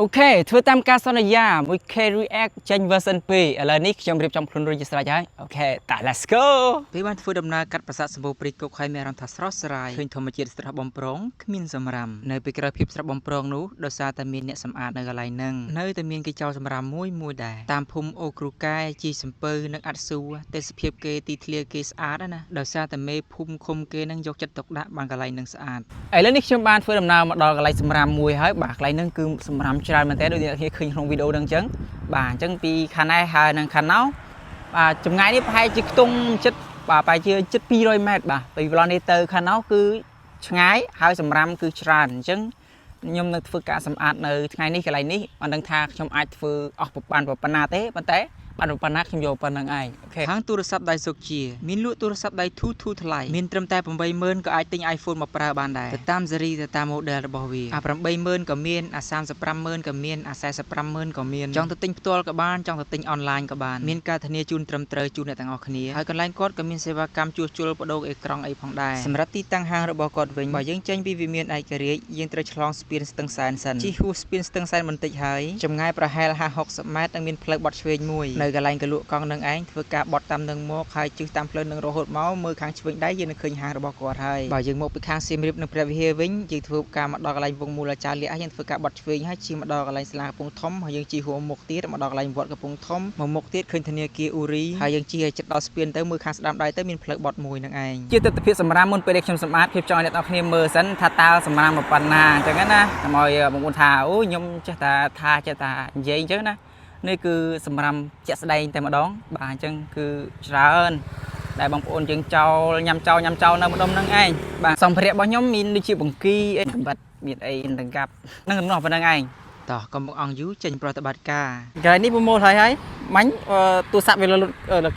Ok ធ្វើតាមការសន្យាមួយ K React ចេញ version 2ឥឡូវនេះខ្ញុំរៀបចំខ្លួនរួចជាស្រេចហើយអូខេតា let's go ពេលបានធ្វើដំណើរកាត់ប្រាសាទសម្បូរព្រៃគុកហើយមានអារម្មណ៍ថាស្រស់ស្រាយឃើញធម្មជាតិស្រស់បំព្រងគ្មានសម្រាមនៅពេលក្រោយភាពស្រស់បំព្រងនោះដោយសារតែមានអ្នកសម្អាតនៅកន្លែងហ្នឹងនៅតែមានគេចោលសម្រាមមួយដែរតាមភូមិអូគ្រូកែជីសំពៅនិងអាត់ស៊ូទេសភាពគេទីធ្លាគេស្អាតណាដោយសារតែមេភូមិឃុំគេនឹងយកចិត្តទុកដាក់បានកន្លែងហ្នឹងស្អាតឥឡូវនេះខ្ញុំបានធ្វើដំណើរមកដល់កន្លែងសម្រាមមួយហើយបាទកន្លែងហ្នឹងគឺសម្រាមច្រើនមែនតើដូចអ្នកឃើញក្នុងវីដេអូហ្នឹងអញ្ចឹងបាទអញ្ចឹងពីខាងនេះហើយនឹងខាងណោបាទចម្ងាយនេះប្រហែលជាខ្ទង់ចិត្តបាទប្រហែលជាជិត200ម៉ែត្របាទពីប្លន់នេះទៅខាងណោគឺឆ្ងាយហើយសម្រាមគឺច្រើនអញ្ចឹងខ្ញុំនៅធ្វើការសម្អាតនៅថ្ងៃនេះកន្លែងនេះអត់ដឹងថាខ្ញុំអាចធ្វើអស់ប៉ុណ្ណាទេប៉ុន្តែបានប៉ុណ្ណាខ្ញុំយកប៉ុណ្្នឹងឯងអូខេខាងទូរស័ព្ទដៃសុកជាមានលក់ទូរស័ព្ទដៃធូថ្លៃមានត្រឹមតែ 80000 ក៏អាចទិញ iPhone មកប្រើបានដែរទៅតាមស៊េរីទៅតាម model របស់វាអា 80000 ក៏មានអា 35000 ក៏មានអា 45000 ក៏មានចង់ទៅទិញផ្ទាល់ក៏បានចង់ទៅទិញ online ក៏បានមានការធានាជូនត្រឹមត្រូវជូនអ្នកទាំងអស់គ្នាហើយកន្លែងគាត់ក៏មានសេវាកម្មជួសជុលបដូរអេក្រង់អីផងដែរសម្រាប់ទីតាំងហាងរបស់គាត់វិញបើយើងចេញពីវិមានឯករាជ្យយើងត្រូវឆ្លងស្ពានស្ទឹងសែនសិនជិះហួសស្ពានស្ទឹងសែនបន្តិចហើយចម្ងាយប្រហែល 50-60 ម៉ែត្រនឹងមានផ្លូវបត់ឆ្វេងមួយនៅកន្លែងកលក់កង់នឹងឯងធ្វើការបត់តាមនឹងមកហើយជិះតាមផ្លូវនឹងរហូតមកមើលខាងឆ្វេងដៃយើងនឹងឃើញហាងរបស់គាត់ហើយបើយើងមកពីខាងសៀមរាបនិងព្រះវិហារវិញយើងធ្វើការមកដល់កន្លែងវងមូលអាចារ្យលះយើងធ្វើការបត់ឆ្វេងហើយជិះមកដល់កន្លែងសាលាកំពង់ធំហើយយើងជិះហួរមុខទៀតមកដល់កន្លែងវត្តកំពង់ធំមកមុខទៀតឃើញធនាគារអ៊ូរីហើយយើងជិះឲ្យជិតដល់ស្ពានទៅមើលខាងស្ដាំដៃទៅមានផ្លូវបត់មួយនឹងឯងជាទស្សនវិជ្ជាសម្រាប់មុនពេលដែលខ្ញុំសម្អាតភាពចង់ឲ្យអ្នកនរគ្នាមើលសិនថាតើសម្រាប់មកប៉ុណ្ណាអញ្ចឹងណាដើម្បីបងប្អូនថាអូខ្ញុំចេះតែនិយាយអញ្ចឹងណានេះគឺសម្រាប់ជាក់ស្ដែងតែម្ដងបាទអញ្ចឹងគឺច្រើនដែលបងប្អូនយើងចោលញ៉ាំចោលនៅម្ដុំហ្នឹងឯងបាទសម្ភារៈរបស់ខ្ញុំមានដូចជាបង្គីអីកំបិតមានអីដង្កាប់ហ្នឹងប៉ុណ្ណោះប៉ុណ្្នឹងឯងតោះកុំអង្គយូរចេញប្រតិបត្តិការកន្លែងនេះប្រមូលហើយមាញ់ទូរស័ព្ទវាលុត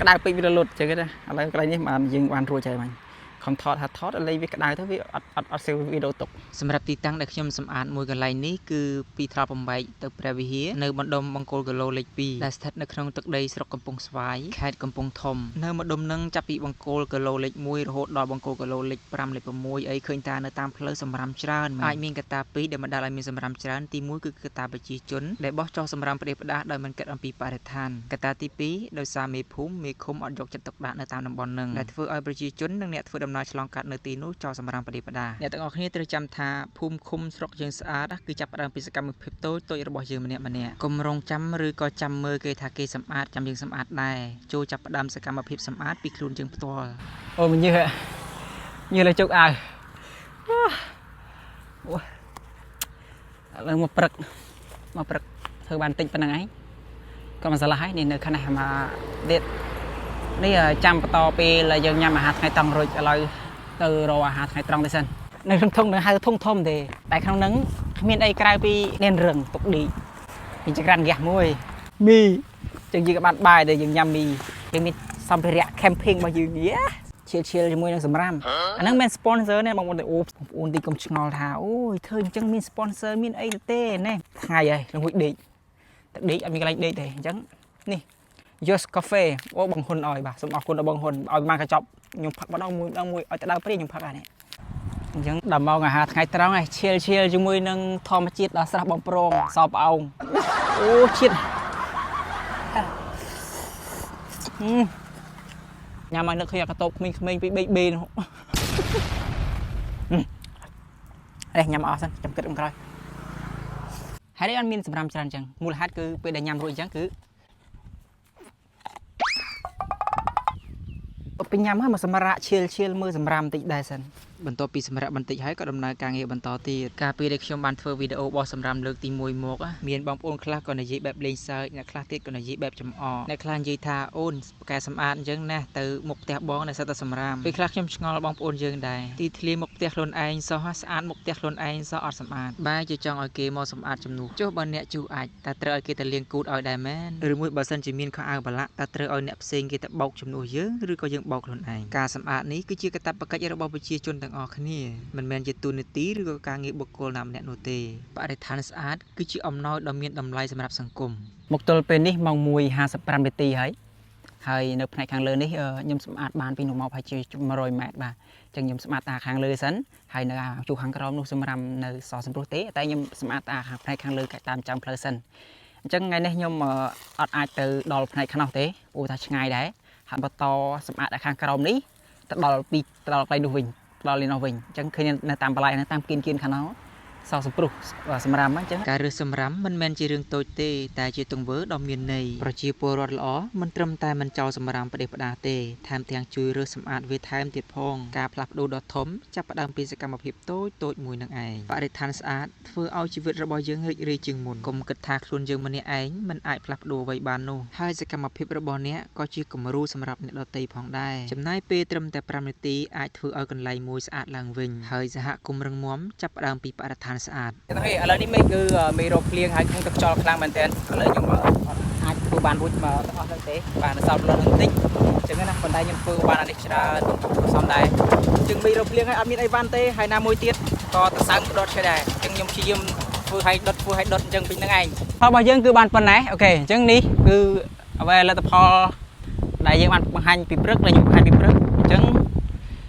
ក្តៅពេកវាលុតអញ្ចឹងណាឥឡូវកន្លែងនេះបានយើងបានរួចហើយមាញ់ខំថតលេងវាក្តៅទៅវាអត់សេវវីដេអូទុកសម្រាប់ទីតាំងដែលខ្ញុំសម្អាតមួយកន្លែងនេះគឺពីថ្លបំបែកទៅព្រះវិហារនៅបណ្ដុំបង្គោលគីឡូលេខ2ដែលស្ថិតនៅក្នុងទឹកដីស្រុកកំពង់ស្វាយខេត្តកំពង់ធំនៅម្ដុំនឹងចាប់ពីបង្គោលគីឡូលេខ1រហូតដល់បង្គោលគីឡូលេខ5លេខ6អីឃើញតានៅតាមផ្លូវសម្រាមច្រើនអាចមានកត្តា2ដែលបណ្ដាលឲ្យមានសម្រាមច្រើនទី1គឺកត្តាប្រជាជនដែលបោះចោលសម្រាមផ្ដេសផ្ដាសដោយមិនគិតអំពីបរិស្ថានកត្តាទី2ដោយសារមេភូមិមេឃុំអត់យកចិត្តទុកដាក់នៅតាមតំបន់នឹងដែលធ្វើឲ្យប្រជាជននិងអ្នកធ្វើដំណើរឆ្លងកាត់នៅទីនោះចោលសម្រាមផ្ដេសផ្ដាសអ្នកទាំងអស់គ្នាត្រូវចាំថាភូមិឃុំស្រុកយើងស្អាតគឺចាប់ផ្ដើមពីសកម្មភាពតូចរបស់យើងម្នាក់កុំរងចាំឬក៏ចាំមើលគេថាគេសម្អាតចាំយើងសម្អាតដែរចូលចាប់ផ្ដើមសកម្មភាពសម្អាតពីខ្លួនយើងផ្ទាល់អូញើសលើជោគអាវអូឥឡូវមកព្រឹកធ្វើបានតិចប៉ុណ្្នឹងឯងក៏មិនស្លាស់ហើយនេះនៅខាងនេះមកទៀតនេះចាំបន្តពេលយើងញ៉ាំអាហារថ្ងៃត្រង់រួចឥឡូវទៅរកអាហារថ្ងៃត្រង់ទៅសិននៅក្នុងធុងនឹងហៅធុងធំទេតែក្នុងហ្នឹងគ្មានអីក្រៅពីនេនរឹងទុកឌីមានចក្រានហ្គាសមួយមីចឹងយើងក៏បានបាយដែរយើងញ៉ាំមីយើងមានសម្ភារៈ camping របស់យើងឈៀលជាមួយនឹងសម្រាមអាហ្នឹងមិន sponsor ទេបងប្អូនអូបងប្អូនទីកុំឆ្ងល់ថាអូយធ្វើអញ្ចឹងមាន sponsor មានអីទេណែថ្ងៃហើយលងួយដេកតែដេកអត់មានកន្លែងដេកទេអញ្ចឹងនេះ Just Cafe អូបងហ៊ុនឲ្យបាទសូមអរគុណដល់បងហ៊ុនឲ្យបានកញ្ចប់ខ្ញុំផឹកម្ដងមួយឲ្យទៅដល់ព្រាខ្ញុំផឹកអានេះអញ្ចឹងដល់មកអាហារថ្ងៃត្រង់ឯងឈៀលជាមួយនឹងធម្មជាតិដ៏ស្រស់បំព្រងសោផ្អោងអូជាតិញ៉ាំមកនឹកឃើញអាកតោបក្មេងៗពី BB នោះញ៉ាំអស់សិនចាំគិតក្រោយហើយនេះអត់មានសម្រាមច្រើនអញ្ចឹងមូលហេតុគឺពេលដែលញ៉ាំរួចអញ្ចឹងគឺពេញញ៉ាំហើយមកសម្រាប់ឈៀលមើលសម្រាមបន្តិចដែរសិនបន្ទាប់ពីសម្រាប់បន្តិចហើយក៏ដំណើរការងារបន្តទៀតកាលពីដែលខ្ញុំបានធ្វើវីដេអូបោះសម្រាមលើកទី1មកមានបងប្អូនខ្លះក៏និយាយបែបលេងសើចអ្នកខ្លះទៀតក៏និយាយបែបចំអកអ្នកខ្លះនិយាយថាអូនប្រកែសម្អាតអញ្ចឹងណាទៅមុខផ្ទះបងនៅសិតតែសម្រាមពេលខ្លះខ្ញុំឆ្ងល់បងប្អូនយើងដែរទីធ្លាមុខផ្ទះខ្លួនឯងសោះស្អាតមុខផ្ទះខ្លួនឯងសោះអត់សម្អាតបែរជាចង់ឲ្យគេមកសម្អាតជំនួសចុះបើអ្នកជួអាចតែត្រូវឲ្យគេទៅលាងគូតឲ្យដែរមែនឬមួយបើសិនជាមានខោអាវប្រឡាក់តែត្រូវឲ្យអ្នកផ្សេងគេទៅបោកជំនួសយើងឬក៏យើងបោកខ្លួនឯងការសម្អាតនេះគឺជាកាតព្វកិច្ចរបស់ប្រជាជនទាំងអស់គ្នាមិនមែនជាទូនាទីឬក៏ការងារបុគ្គលណាម្នាក់នោះទេបរិស្ថានស្អាតគឺជាអំណោយដ៏មានតម្លៃសម្រាប់សង្គមមកទល់ពេលនេះម៉ោង 1:55 នាទីហើយ ហើយនៅផ្នែកខាងលើនេះខ្ញុំសម្អាតបានពីនោះមកហើយជា100 ម៉ែត្របាទអញ្ចឹងខ្ញុំសម្អាតតាខាងលើសិនហើយនៅជួរខាងក្រោមនោះសម្រាប់នៅសសម្រុះទេតែខ្ញុំសម្អាតតាខាងផ្នែកខាងលើតាមចាំផ្លូវសិនអញ្ចឹងថ្ងៃនេះខ្ញុំអត់អាចទៅដល់ផ្នែកខាងនោះទេព្រោះថាឆ្ងាយដែរហើយបន្តសម្អាតខាងក្រោមនេះទៅដល់កន្លែងនោះវិញដល់នេះនោះវិញអញ្ចឹងឃើញនៅតាមបន្លែនៅតាមគៀនខាងនោះសសម្រុះសម្រាប់អញ្ចឹងការរើសសម្រាប់មិនមែនជារឿងតូចទេតែជាទង្វើដ៏មានន័យប្រជាពលរដ្ឋល្អមិនត្រឹមតែមិនចោលសម្រាប់ប្រទេសផ្ដាទេថែមទាំងជួយរើសសម្អាតវាថែមទៀតផងការផ្លាស់ប្ដូរដ៏ធំចាប់ផ្ដើមពីសកម្មភាពតូចមួយនឹងឯងបរិស្ថានស្អាតធ្វើឲ្យជីវិតរបស់យើងរីករាយជាងមុនកុំគិតថាខ្លួនយើងម្នាក់ឯងមិនអាចផ្លាស់ប្ដូរអ្វីបាននោះហើយសកម្មភាពរបស់អ្នកក៏ជាគំរូសម្រាប់អ្នកដទៃផងដែរចំណាយពេលត្រឹមតែ5នាទីអាចធ្វើឲ្យកន្លែងមួយស្អាតឡើងវិញហើយសហគមន៍រឹងមាំចាប់ផ្ដើមពីបរិស្ថានស្អាតឥឡូវនេះមេឃគឺមេរោគភ្លៀងហើយក្នុងទឹកខ្យល់ខ្លាំងមែនទែនឥឡូវខ្ញុំអាចធ្វើបានរួចមកទាំងអស់ហ្នឹងទេបាទសល់បន្តិចអញ្ចឹងណាប៉ុន្តែខ្ញុំធ្វើបានអានេះច្រើនសំដែរអញ្ចឹងមេរោគភ្លៀងហើយអត់មានអីវ៉ាន់ទេហើយណាមួយទៀតក៏តសើងដុតឆ្កែដែរអញ្ចឹងខ្ញុំព្យាយាមធ្វើឲ្យដុតអញ្ចឹងពីហ្នឹងឯងផលរបស់យើងគឺបានប៉ុណ្ណេះអូខេអញ្ចឹងនេះគឺអ្វីលទ្ធផលដែលយើងបានបង្ហាញពីព្រឹកដែលខ្ញុំបង្ហាញពីព្រឹកអញ្ចឹង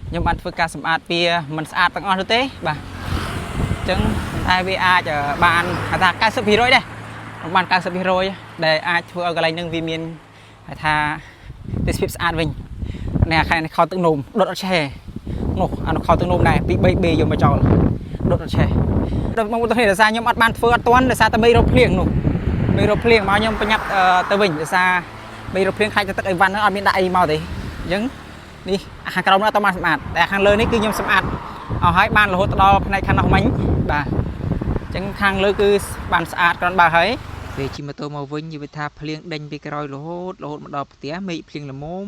ខ្ញុំបានធ្វើការសម្អាតវាមិនស្អាតទាំងអស់នោះទេបាទអញ្ចឹងតែវាអាចបានថា90%ដែរបាន 90% ដែលអាចធ្វើឲ្យកន្លែងនឹងវាមានថាទេសភាពស្អាតវិញនេះខាងខោទឹកនោមដុតអត់ឆេះនោះអានោះខោទឹកនោមដែរពី 3B យកមកចោលដុតអត់ឆេះដល់មកទៅនេះដោយសារខ្ញុំអត់បានធ្វើអត់ទាន់ដោយសារតែមេរោគភ្លៀងនោះមេរោគភ្លៀងមកខ្ញុំប្រញាប់ទៅវិញដោយសារមេរោគភ្លៀងខ្លាចទៅទឹកអីវ៉ាន់ហ្នឹងអត់មានដាក់អីមកទេអញ្ចឹងនេះខាងក្រោមនោះអត់បានសម្អាតតែខាងលើនេះគឺខ្ញុំសម្អាតឲ្យហើយបានរហូតដល់ផ្នែកខាងនោះមិញបាទអញ្ចឹងខាងលើគឺបានស្អាតគ្រាន់បើហើយពេលជិះម៉ូតូមកវិញនិយាយថាភ្លៀងដេញពីក្រោយរហូតមកដល់ផ្ទះមេឃភ្លៀងល្មម